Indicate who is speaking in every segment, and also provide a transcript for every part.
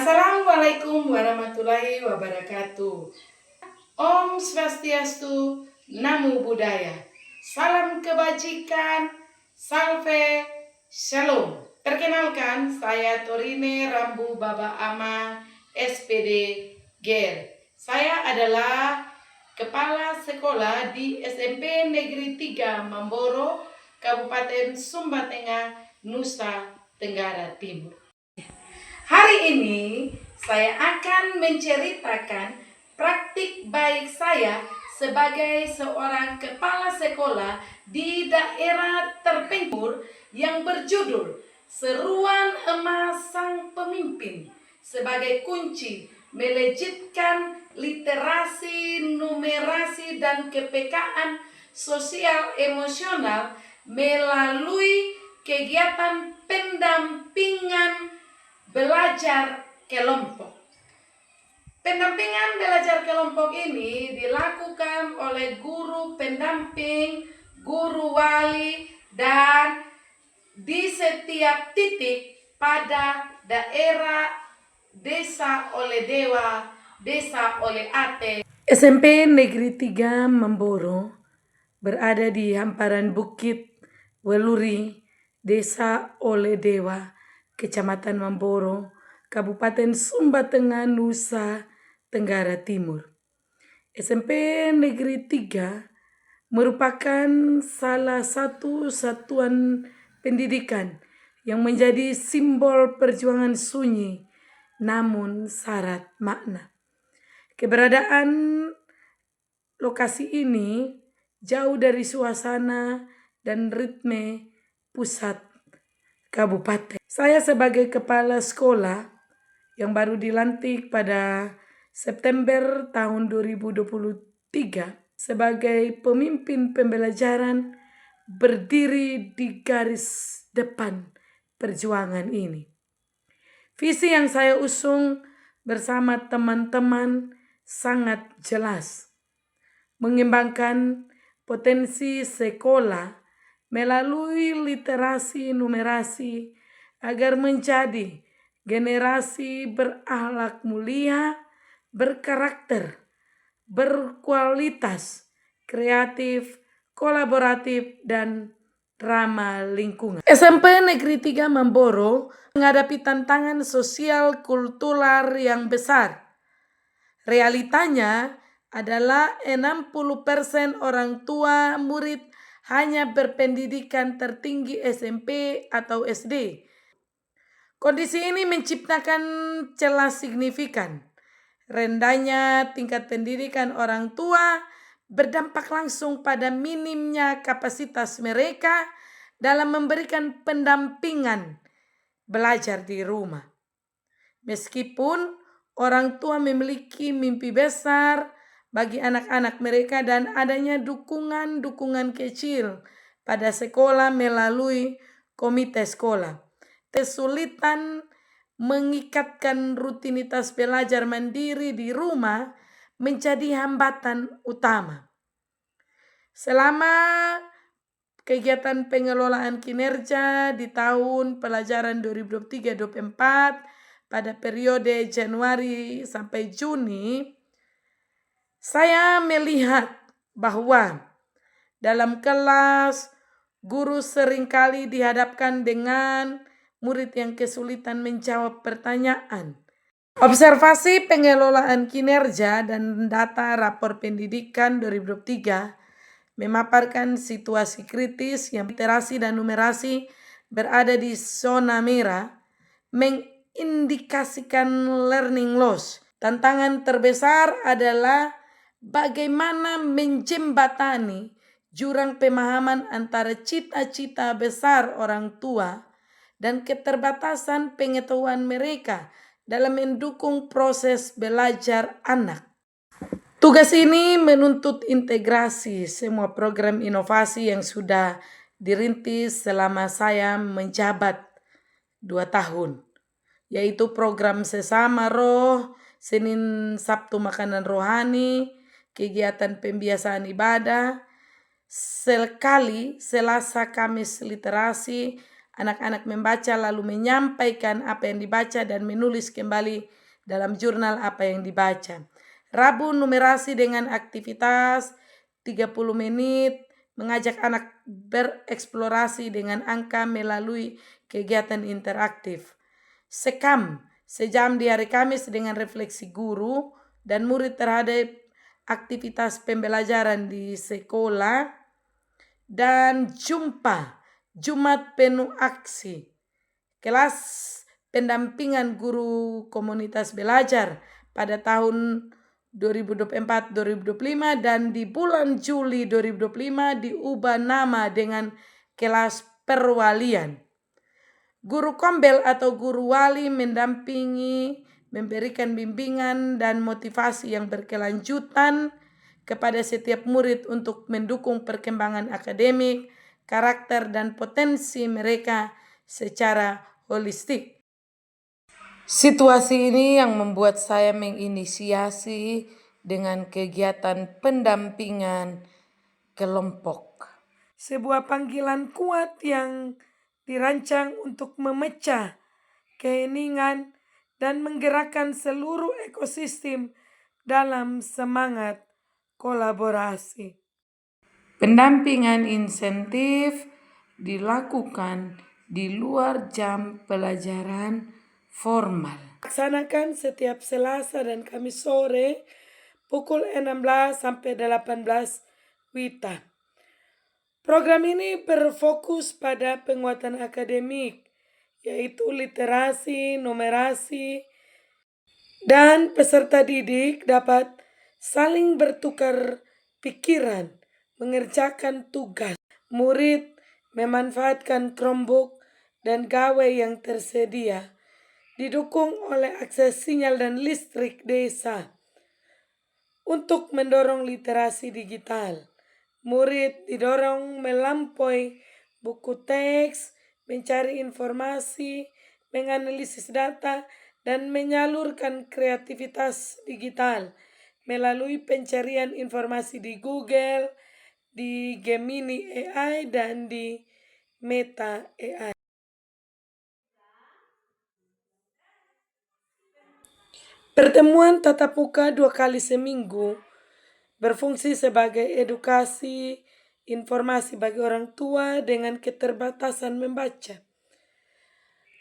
Speaker 1: Assalamualaikum warahmatullahi wabarakatuh. Om Swastiastu, Namo Buddhaya. Salam kebajikan, salve, shalom. Perkenalkan, saya Torine Rambu Baba Ama, SPD GER. Saya adalah Kepala Sekolah di SMP Negeri 3 Mamboro, Kabupaten Sumba Tengah, Nusa Tenggara Timur. Hari ini saya akan menceritakan praktik baik saya sebagai seorang kepala sekolah di daerah terpencil yang berjudul Seruan Emas Sang Pemimpin sebagai kunci melejitkan literasi, numerasi, dan kepekaan sosial emosional melalui kegiatan pendampingan belajar kelompok. Pendampingan belajar kelompok ini dilakukan oleh guru pendamping, guru wali, dan di setiap titik pada daerah desa oleh Dewa, desa oleh Ate. SMP Negeri 3 Mamboro berada di hamparan Bukit Weluri, Desa Oleh Dewa, Kecamatan Mamboro, Kabupaten Sumba Tengah, Nusa Tenggara Timur. SMP Negeri 3 merupakan salah satu satuan pendidikan yang menjadi simbol perjuangan sunyi namun syarat makna. Keberadaan lokasi ini jauh dari suasana dan ritme pusat kabupaten. Saya sebagai kepala sekolah yang baru dilantik pada September tahun 2023 sebagai pemimpin pembelajaran berdiri di garis depan perjuangan ini. Visi yang saya usung bersama teman-teman sangat jelas. Mengembangkan potensi sekolah melalui literasi numerasi agar menjadi generasi berakhlak mulia, berkarakter, berkualitas, kreatif, kolaboratif, dan ramah lingkungan. SMP Negeri 3 Mamboro menghadapi tantangan sosial kultural yang besar. Realitanya adalah 60% orang tua murid hanya berpendidikan tertinggi SMP atau SD. Kondisi ini menciptakan celah signifikan. Rendahnya tingkat pendidikan orang tua berdampak langsung pada minimnya kapasitas mereka dalam memberikan pendampingan belajar di rumah. Meskipun orang tua memiliki mimpi besar bagi anak-anak mereka dan adanya dukungan kecil pada sekolah melalui komite sekolah, kesulitan mengikatkan rutinitas belajar mandiri di rumah menjadi hambatan utama. Selama kegiatan pengelolaan kinerja di tahun pelajaran 2023-2024 pada periode Januari sampai Juni, saya melihat bahwa dalam kelas guru seringkali dihadapkan dengan murid yang kesulitan menjawab pertanyaan. Observasi pengelolaan kinerja dan data rapor pendidikan 2023 memaparkan situasi kritis yang literasi dan numerasi berada di zona merah, mengindikasikan learning loss. Tantangan terbesar adalah bagaimana menjembatani jurang pemahaman antara cita-cita besar orang tua dan keterbatasan pengetahuan mereka dalam mendukung proses belajar anak. Tugas ini menuntut integrasi semua program inovasi yang sudah dirintis selama saya menjabat 2 tahun, yaitu program Sesama Roh, Senin Sabtu Makanan Rohani, kegiatan pembiasaan ibadah, sekali Selasa Kamis literasi, Anak-anak membaca lalu menyampaikan apa yang dibaca dan menulis kembali dalam jurnal apa yang dibaca. Rabu numerasi dengan aktivitas 30 menit, mengajak anak bereksplorasi dengan angka melalui kegiatan interaktif. Sekam, sejam di hari Kamis dengan refleksi guru dan murid terhadap aktivitas pembelajaran di sekolah. Dan jumpa, Jumat penuh aksi, kelas pendampingan guru komunitas belajar pada tahun 2024-2025 dan di bulan Juli 2025 diubah nama dengan kelas perwalian. Guru kombel atau guru wali mendampingi, memberikan bimbingan dan motivasi yang berkelanjutan kepada setiap murid untuk mendukung perkembangan akademik, karakter, dan potensi mereka secara holistik. Situasi ini yang membuat saya menginisiasi dengan kegiatan pendampingan kelompok. Sebuah panggilan kuat yang dirancang untuk memecah keheningan dan menggerakkan seluruh ekosistem dalam semangat kolaborasi. Pendampingan insentif dilakukan di luar jam pelajaran formal. Laksanakan setiap Selasa dan Kamis sore pukul 16 sampai 18 WITA. Program ini berfokus pada penguatan akademik, yaitu literasi, numerasi, dan peserta didik dapat saling bertukar pikiran, mengerjakan tugas. Murid memanfaatkan Chromebook dan gawai yang tersedia, didukung oleh akses sinyal dan listrik desa. Untuk mendorong literasi digital, murid didorong melampaui buku teks, mencari informasi, menganalisis data, dan menyalurkan kreativitas digital melalui pencarian informasi di Google, di Gemini AI, dan di Meta AI. Pertemuan tatap muka 2 kali seminggu berfungsi sebagai edukasi informasi bagi orang tua dengan keterbatasan membaca.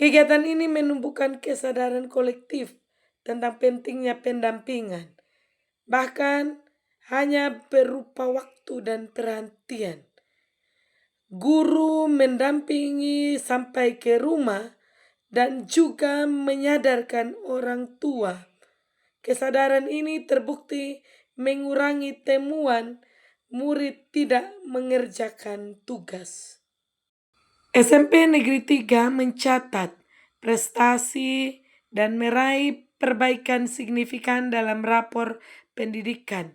Speaker 1: Kegiatan ini menumbuhkan kesadaran kolektif tentang pentingnya pendampingan, bahkan hanya berupa waktu dan perhatian. Guru mendampingi sampai ke rumah dan juga menyadarkan orang tua. Kesadaran ini terbukti mengurangi temuan murid tidak mengerjakan tugas. SMP Negeri 3 mencatat prestasi dan meraih perbaikan signifikan dalam rapor pendidikan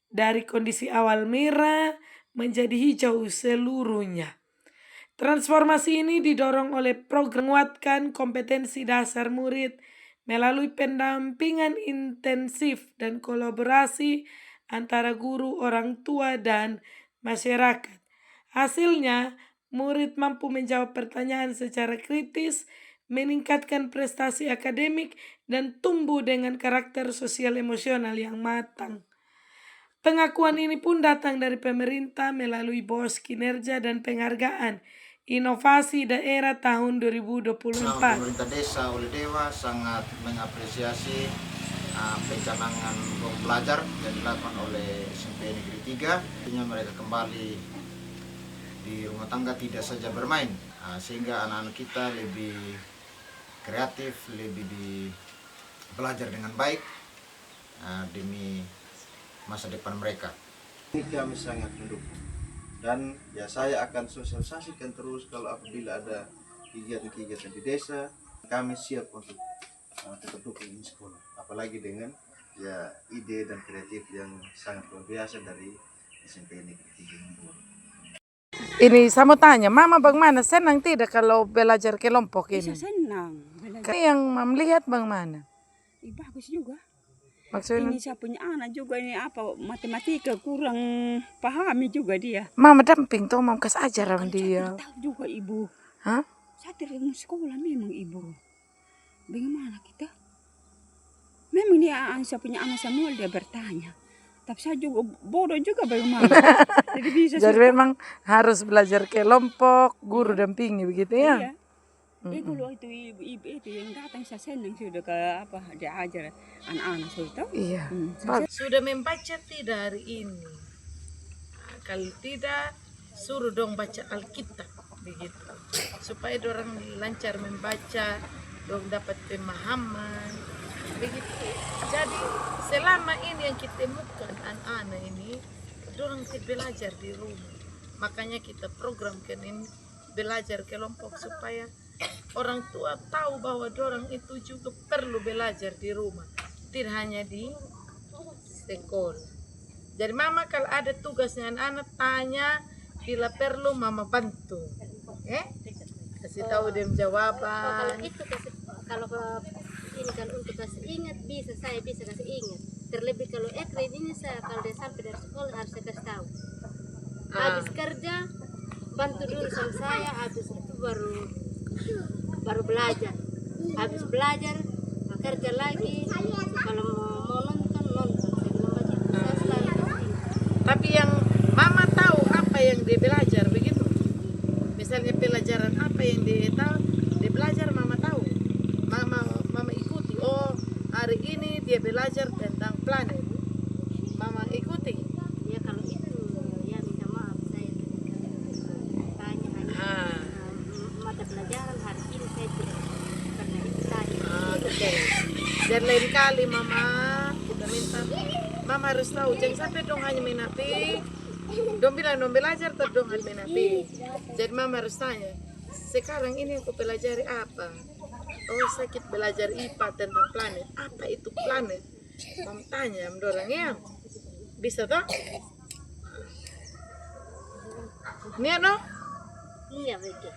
Speaker 1: dari kondisi awal merah menjadi hijau seluruhnya. Transformasi ini didorong oleh program menguatkan kompetensi dasar murid melalui pendampingan intensif dan kolaborasi antara guru, orang tua, dan masyarakat. Hasilnya, murid mampu menjawab pertanyaan secara kritis, meningkatkan prestasi akademik, dan tumbuh dengan karakter sosial emosional yang matang. Pengakuan ini pun datang dari pemerintah melalui BOS kinerja dan penghargaan inovasi daerah tahun 2024.
Speaker 2: Pemerintah desa oleh Dewa sangat mengapresiasi pencanangan ruang belajar yang dilakukan oleh SMP Negeri 3. Artinya mereka kembali di rumah tangga tidak saja bermain, sehingga anak-anak kita lebih kreatif, lebih belajar dengan baik demi masa depan mereka.
Speaker 3: Ini kami sangat mendukung. Dan ya saya akan sosialisasikan terus kalau apabila ada kegiatan-kegiatan di desa, kami siap untuk tetap dukung ini sekolah. Apalagi dengan ya ide dan kreatif yang sangat luar biasa dari SMP Negeri 3 Ngembul.
Speaker 1: Ini saya mau tanya, Mama bagaimana? Senang tidak kalau belajar kelompok ini?
Speaker 4: Bisa senang.
Speaker 1: Yang melihat bagaimana?
Speaker 4: Bagus juga.
Speaker 1: Maksudnya?
Speaker 4: Ini saya punya anak juga, ini apa matematika kurang pahami juga dia.
Speaker 1: Mama damping tuh, Mama kasih ajar sama dia.
Speaker 4: Saya tahu juga ibu.
Speaker 1: Hah?
Speaker 4: Saya terima sekolah memang ibu. Bagaimana kita? Memang dia saya punya anak Samuel dia bertanya. Tapi saya juga bodoh juga bagaimana. Jadi bisa
Speaker 1: Jadi memang harus belajar kelompok, guru dampingi begitu ya.
Speaker 4: Iya. Kalau itu ibu itu yang datang saya senang sudah ke apa dia ajar anak-anak sudah tahu.
Speaker 1: Iya. Sudah membaca tidak hari ini? Nah, kalau tidak, suruh dong baca Alkitab begitu. Supaya orang lancar membaca, dong dapat pemahaman. Begitu. Jadi selama ini yang kita temukan anak-anak ini, orang tidak belajar di rumah. Makanya kita programkan ini belajar kelompok supaya orang tua tahu bahwa orang itu juga perlu belajar di rumah, tidak hanya di sekolah. Jadi mama kalau ada tugasnya anak-anak tanya, bila perlu mama bantu. Kasih tahu dia jawaban.
Speaker 5: Kalau itu kalau ini kan untuk kasih ingat saya bisa kasih ingat. Terlebih kalau ekran ini saya kalau dia sampai dari sekolah harus saya kasih tahu. Habis kerja bantu dulu sama saya, habis itu baru belajar. Habis belajar kerja lagi. Kalau mau nonton saya bilang baca. Saya selalu kasih ingat.
Speaker 1: Tapi yang mama tahu apa yang dia belajar begitu. Misalnya pelajaran apa yang dia tahu, dia belajar mama tahu. Mama ikuti. Oh, hari ini dia belajar tentang planet. Mama ikuti.
Speaker 5: Ya kalau itu ya minta maaf saya tanya hanya mata pelajaran hari ini saya tidak karena itu tadi.
Speaker 1: Oke. Dan lain kali mama kita minta mama harus tahu jangan sampai dong hanya main HP. Dong bilang dong belajar tapi dong hanya main HP. Jadi mama harus tanya, sekarang ini aku pelajari apa? Oh, sakit belajar IPA tentang planet. Apa itu planet? Mama tanya orang ya. Bisa toh? Nih no?
Speaker 5: Iya begitu.